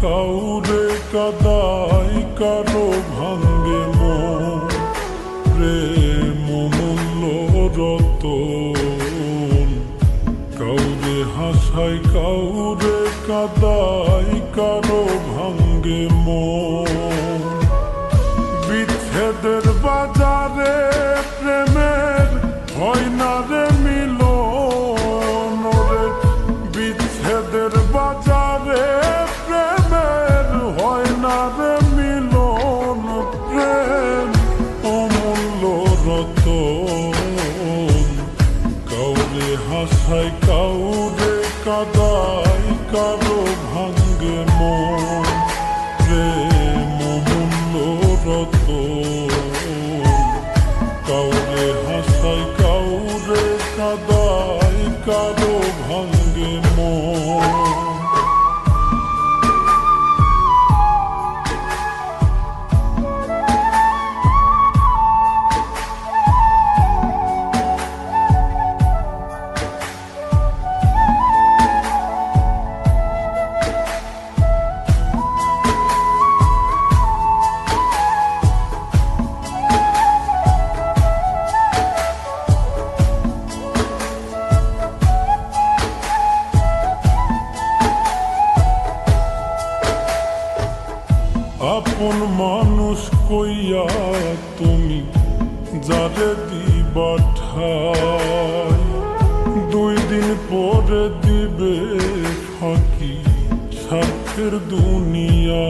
কাউরে কাদাই কারো ভাঙ্গে মন, প্রেম মূল্য রতন। কাউরে হাসাই কাউরে কাদাই কারো ভাঙ্গে মন। বিচ্ছেদের বাজারে প্রেমের হয় না রে মিলন রে। বিচ্ছেদের বাজারে প্রেমের হয় না রে মিলন। প্রেম অমূল্য রতন। কাউরে হাসাই কাউরে কাদাই কারো ভাঙ্গে মন, প্রেম অমূল্য রতন। কাউরে হাসাই কাউরে কাদাই কারো ভাঙ্গে মন। আপন মানুষ কইয়া তুমি যারে দিবা ঠাই, 2 দিন পরে দিবে ফাঁকি স্বার্থের দুনিয়া।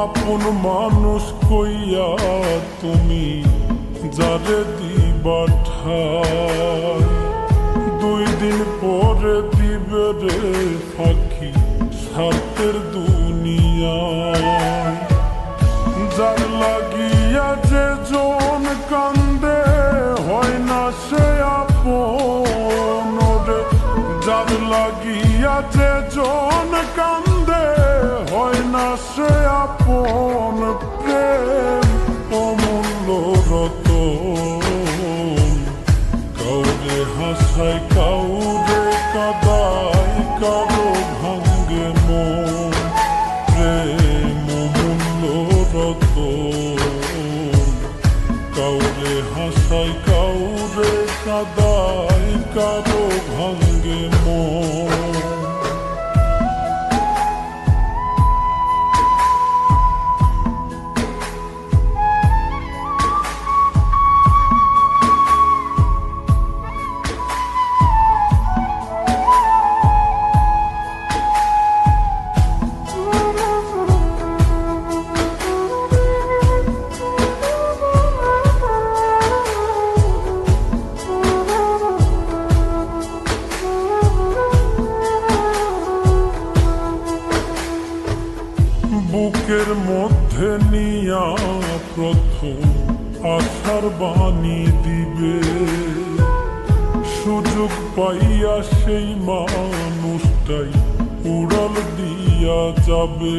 আপন মানুষ কইয়া তুমি যারে দিবা ঠাই, 2 দিন পরে দিবে রে ফাঁকি স্বার্থের দুনিয়ায়। যার লাগিয়া যে জন কান্দে হয় না সে আপন রে। যার লাগিয়া যে জন কান্দে হয় না সে আপন। প্রেম অমূল্য রতন। কাউরে হাসাই কাউরে কাদাই কারো ভাঙ্গে মন, প্রেম অমূল্য রতন। কাউরে হাসাই কাউরে কাদাই কারো ভাঙ্গে মন। বুকের মধ্যে নিয়া প্রথম আশার বাণী দিবে, সুযোগ পাইয়া সেই মানুষটাই উড়াল দিয়া যাবে।